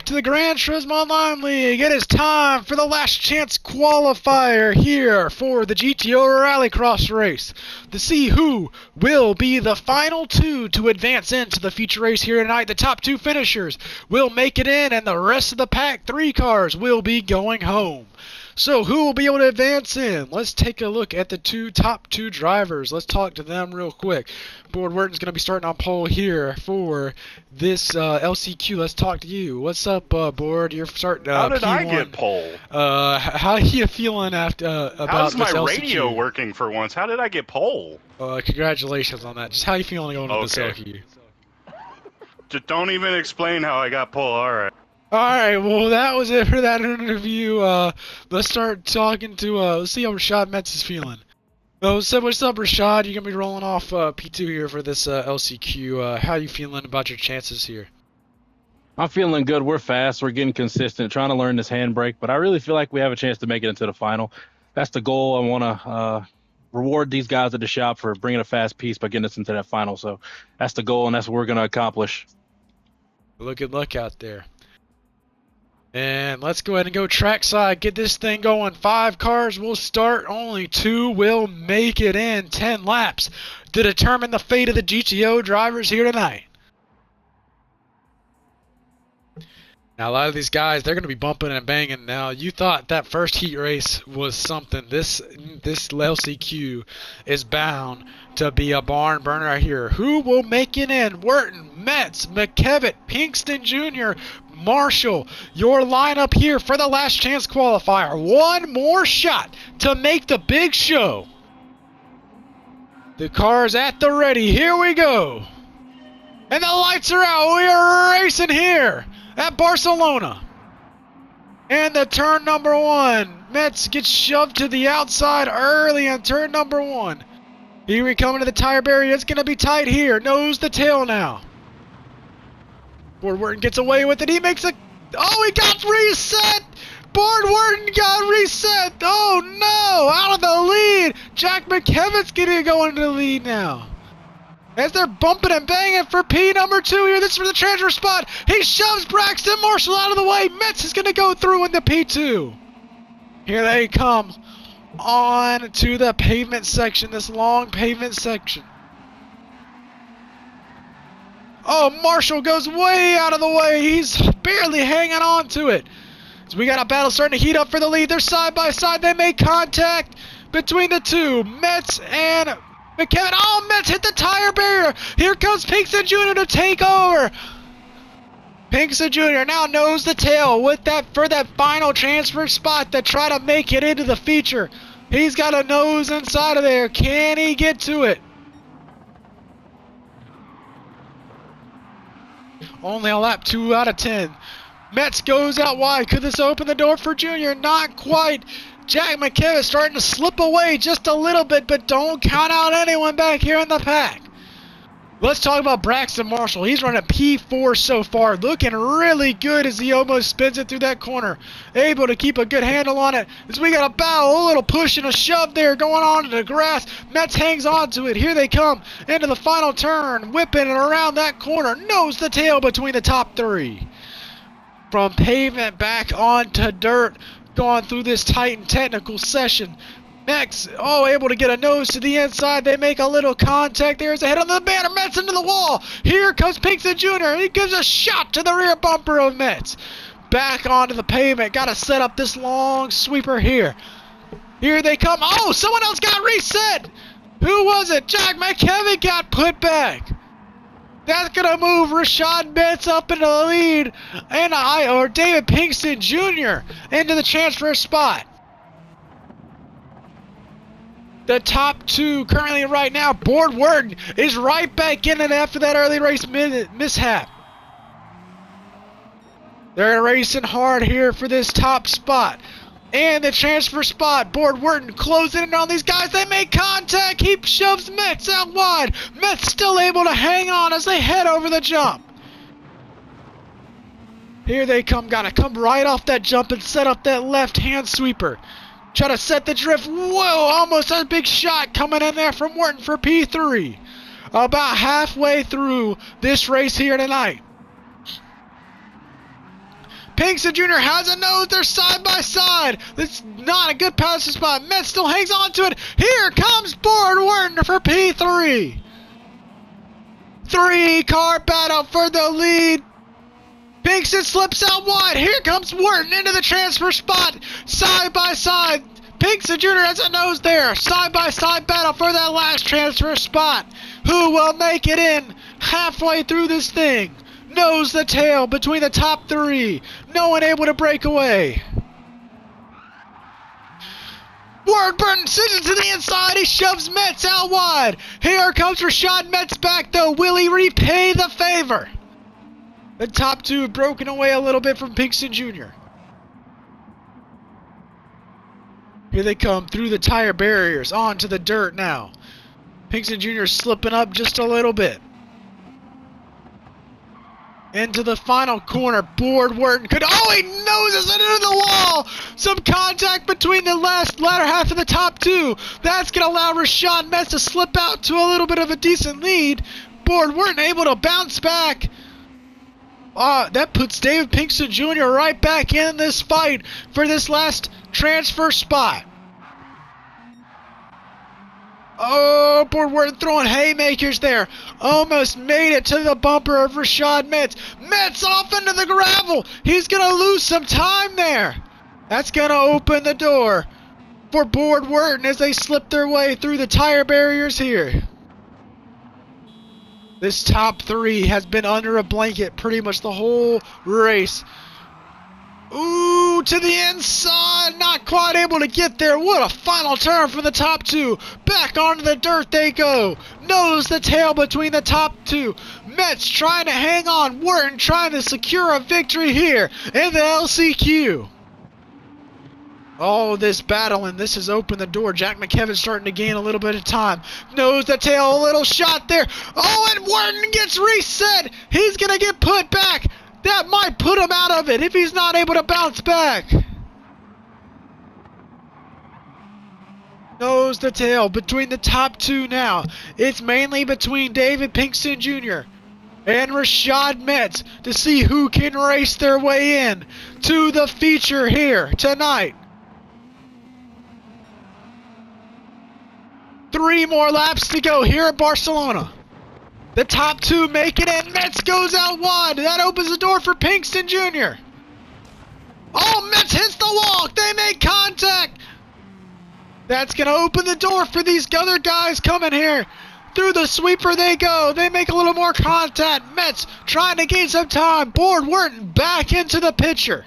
back to the Gran Turismo Online League. It is time for the last chance qualifier here for the GTO Rallycross race to see who will be the final two to advance into the feature race here tonight. The top two finishers will make it in, and the rest of the pack 3 cars will be going home. So who will be able to advance in? Let's take a look at the top two drivers. Let's talk to them real quick. Board Wharton's going to be starting on pole here for this LCQ. Let's talk to you. What's up, Board? You're starting How did P1. I get pole? How are you feeling after about How's this my LCQ? radio working for once? How did I get pole? Congratulations on that. Just how are you feeling going into this LCQ? Just don't even explain how I got pole. All right. Alright, well that was it for that interview. Let's start talking to, let's see how Rashad Metz is feeling. What's up Rashad? You're going to be rolling off P2 here for this LCQ. How are you feeling about your chances here? I'm feeling good. We're fast. We're getting consistent, trying to learn this handbrake, but I really feel like we have a chance to make it into the final. That's the goal. I want to reward these guys at the shop for bringing a fast piece by getting us into that final. So that's the goal, and that's what we're going to accomplish. Well, good luck out there. And let's go ahead and go trackside, get this thing going. 5 cars will start, only 2 will make it in. 10 laps to determine the fate of the GTO drivers here tonight. Now, a lot of these guys, they're going to be bumping and banging. Now, you thought that first heat race was something. This LCQ is bound to be a barn burner right here. Who will make it in? Wharton, Metz, McKevitt, Pinkston Jr., Marshall, your lineup here for the last chance qualifier. One more shot to make the big show. The car's at the ready. Here we go. And the lights are out. We are racing here at Barcelona. And the turn number 1. Metz gets shoved to the outside early on turn number 1. Here we come into the tire barrier. It's going to be tight here. Nose to tail now. Board Wharton gets away with it. He makes a... Oh, he got reset! Board Wharton got reset! Oh, no! Out of the lead! Jack McKevitt's going to go into the lead now. As they're bumping and banging for P number 2 here. This is for the transfer spot. He shoves Braxton Marshall out of the way. Metz is going to go through into P2. Here they come on to the pavement section, this long pavement section. Oh, Marshall goes way out of the way. He's barely hanging on to it. So we got a battle starting to heat up for the lead. They're side by side. They make contact between the two. Metz and McKevitt. Oh, Metz hit the tire barrier. Here comes Pinkston Jr. to take over. Pinkston Jr. now nose to tail with that for that final transfer spot to try to make it into the feature. He's got a nose inside of there. Can he get to it? Only a lap, 2 out of 10. Metz goes out wide. Could this open the door for Junior? Not quite. Jack McKevitt starting to slip away just a little bit, but don't count out anyone back here in the pack. Let's talk about Braxton Marshall. He's running P4 so far, looking really good as he almost spins it through that corner. Able to keep a good handle on it. As we got a bow, a little push and a shove there going on to the grass. Metz hangs on to it. Here they come into the final turn, whipping it around that corner. Nose to tail between the top 3. From pavement back onto dirt, going through this tight and technical session. Metz, able to get a nose to the inside. They make a little contact. There's a hit on the banner. Metz into the wall. Here comes Pinkston Jr. He gives a shot to the rear bumper of Metz. Back onto the pavement. Got to set up this long sweeper here. Here they come. Oh, someone else got reset. Who was it? Jack McKevitt got put back. That's going to move Rashad Metz up into the lead. And David Pinkston Jr. into the transfer spot. The top 2 currently right now, Board Wharton is right back in it after that early race mishap. They're racing hard here for this top spot. And the transfer spot, Board Wharton closing in on these guys. They make contact. He shoves Metz out wide. Metz still able to hang on as they head over the jump. Here they come. Got to come right off that jump and set up that left-hand sweeper. Try to set the drift. Whoa, almost a big shot coming in there from Wharton for P3. About halfway through this race here tonight. Pinkston Jr. has a nose. They're side by side. It's not a good passing spot. Metz still hangs on to it. Here comes Board Werner for P3. 3-car battle for the lead. Pinkston slips out wide. Here comes Wharton into the transfer spot. Side by side. Pinkston Jr. has a nose there. Side by side battle for that last transfer spot. Who will make it in halfway through this thing? Nose to tail between the top 3. No one able to break away. Burton sends it to the inside. He shoves Metz out wide. Here comes Rashad Metz back though. Will he repay the favor? The top 2 broken away a little bit from Pinkston Jr. Here they come through the tire barriers onto the dirt now. Pinkston Jr. slipping up just a little bit. Into the final corner, Board Wharton could, oh, he noses it into the wall! Some contact between the latter half of the top 2. That's going to allow Rashad Metz to slip out to a little bit of a decent lead. Board Wharton able to bounce back. That puts David Pinkston Jr. right back in this fight for this last transfer spot. Oh, Board Wharton throwing haymakers there. Almost made it to the bumper of Rashad Metz. Metz off into the gravel. He's going to lose some time there. That's going to open the door for Board Wharton as they slip their way through the tire barriers here. This top 3 has been under a blanket pretty much the whole race. Ooh, to the inside, not quite able to get there. What a final turn for the top 2. Back onto the dirt they go. Nose to tail between the top 2. Metz trying to hang on. Wharton trying to secure a victory here in the LCQ. Oh, this battle, and this has opened the door. Jack McKevin's starting to gain a little bit of time. Nose to tail, a little shot there. Oh, and Wharton gets reset. He's going to get put back. That might put him out of it if he's not able to bounce back. Nose to tail between the top 2 now. It's mainly between David Pinkston Jr. and Rashad Metz to see who can race their way in to the feature here tonight. 3 more laps to go here at Barcelona. The top 2 make it in. Metz goes out wide. That opens the door for Pinkston Jr. Oh, Metz hits the wall. They make contact. That's going to open the door for these other guys coming here. Through the sweeper they go. They make a little more contact. Metz trying to gain some time. Board Wharton back into the picture.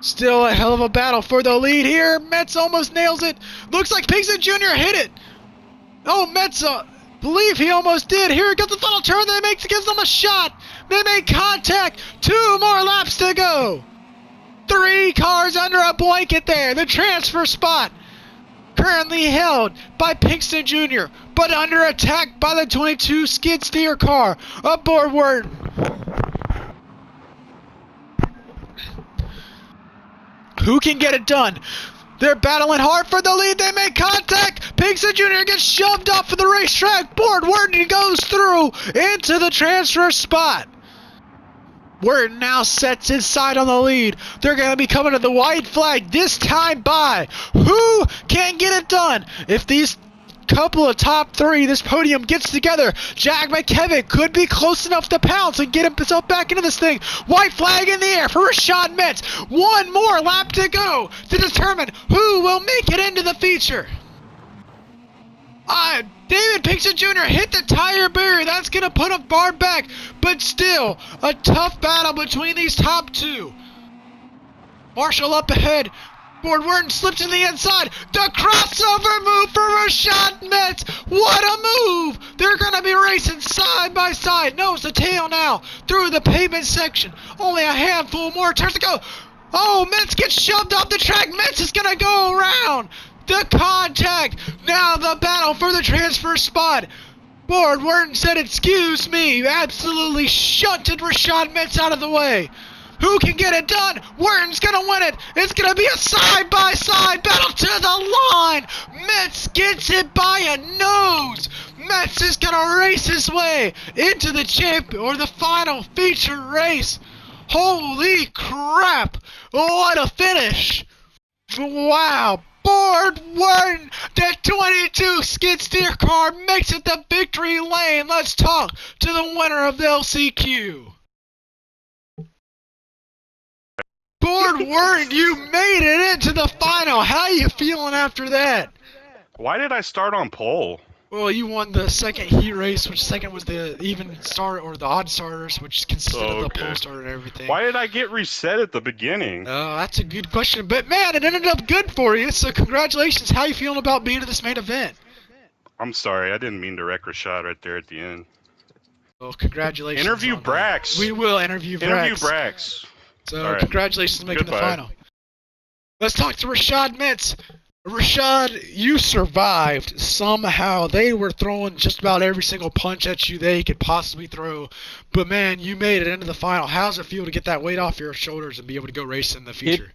Still a hell of a battle for the lead here. Metz almost nails it. Looks like Pinkston Jr. hit it. Oh, Metz, believe he almost did. Here comes the final turn. Gives them a shot. They make contact. 2 more laps to go. 3 cars under a blanket there. The transfer spot currently held by Pinkston Jr., but under attack by the 22 skid steer car of Board Wharton. Who can get it done? They're battling hard for the lead. They make contact. Pinkston Jr. gets shoved off of the racetrack. Board Wharton goes through into the transfer spot. Wharton now sets his sight on the lead. They're going to be coming to the white flag this time by. Who can get it done? If these couple of top 3, this podium gets together, Jack McKevin could be close enough to pounce and get himself back into this thing. White flag in the air for Rashad Metz. 1 more lap to go to determine who will make it into the feature. David Pinkston Jr. hit the tire barrier. That's going to put him far back, but still a tough battle between these top 2. Marshall up ahead. Board Wharton slips to the inside. The crossover move for Rashad Metz. What a move! They're going to be racing side by side. Nose to tail now through the pavement section. Only a handful more turns to go. Oh, Metz gets shoved off the track. Metz is going to go around. The contact. Now the battle for the transfer spot. Board Wharton said, "Excuse me." Absolutely shunted Rashad Metz out of the way. Who can get it done? Wharton's gonna win it. It's gonna be a side-by-side battle to the line. Metz gets it by a nose. Metz is gonna race his way into the the final feature race. Holy crap! What a finish! Wow! Board Wharton, the 22 skid steer car makes it the victory lane. Let's talk to the winner of the LCQ. Board Wharton, you made it into the final. How you feeling after that? Why did I start on pole? Well, you won the second heat race, which second was the even start or the odd starters, which consisted of the pole starter and everything. Why did I get reset at the beginning? Oh, that's a good question. But man, it ended up good for you. So congratulations. How you feeling about being in this main event? I'm sorry, I didn't mean to wreck Rashad right there at the end. Well, congratulations. Interview Brax. We will interview Brax. Interview Brax. So congratulations on making the final. Let's talk to Rashad Metz. Rashad, you survived somehow. They were throwing just about every single punch at you they could possibly throw. But man, you made it into the final. How's it feel to get that weight off your shoulders and be able to go race in the future?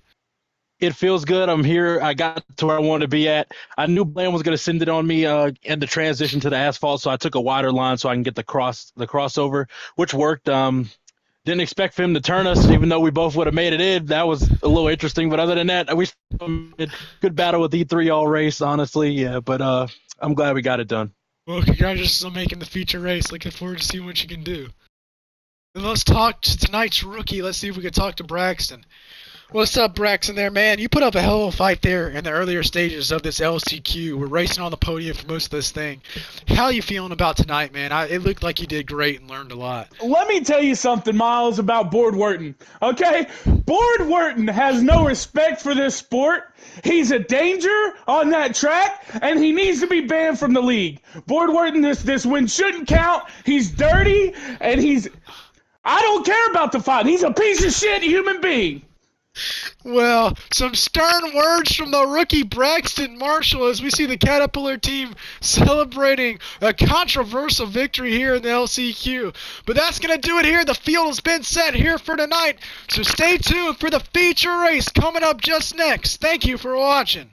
It feels good. I'm here. I got to where I wanted to be at. I knew Bland was going to send it on me in the transition to the asphalt, so I took a wider line so I can get the crossover, which worked. Didn't expect for him to turn us, even though we both would have made it in. That was a little interesting. But other than that, we had good battle with E3 all race, honestly. Yeah, but I'm glad we got it done. Well, congratulations on making the feature race. Looking forward to seeing what you can do. And let's talk to tonight's rookie. Let's see if we can talk to Braxton. What's up, Braxton there, man? You put up a hell of a fight there in the earlier stages of this LCQ. We're racing on the podium for most of this thing. How you feeling about tonight, man? It looked like you did great and learned a lot. Let me tell you something, Miles, about Board Wharton, okay? Board Wharton has no respect for this sport. He's a danger on that track, and he needs to be banned from the league. Board Wharton, this win shouldn't count. He's dirty, and I don't care about the fight. He's a piece of shit human being. Well, some stern words from the rookie Braxton Marshall as we see the Caterpillar team celebrating a controversial victory here in the LCQ. But that's going to do it here. The field has been set here for tonight. So stay tuned for the feature race coming up just next. Thank you for watching.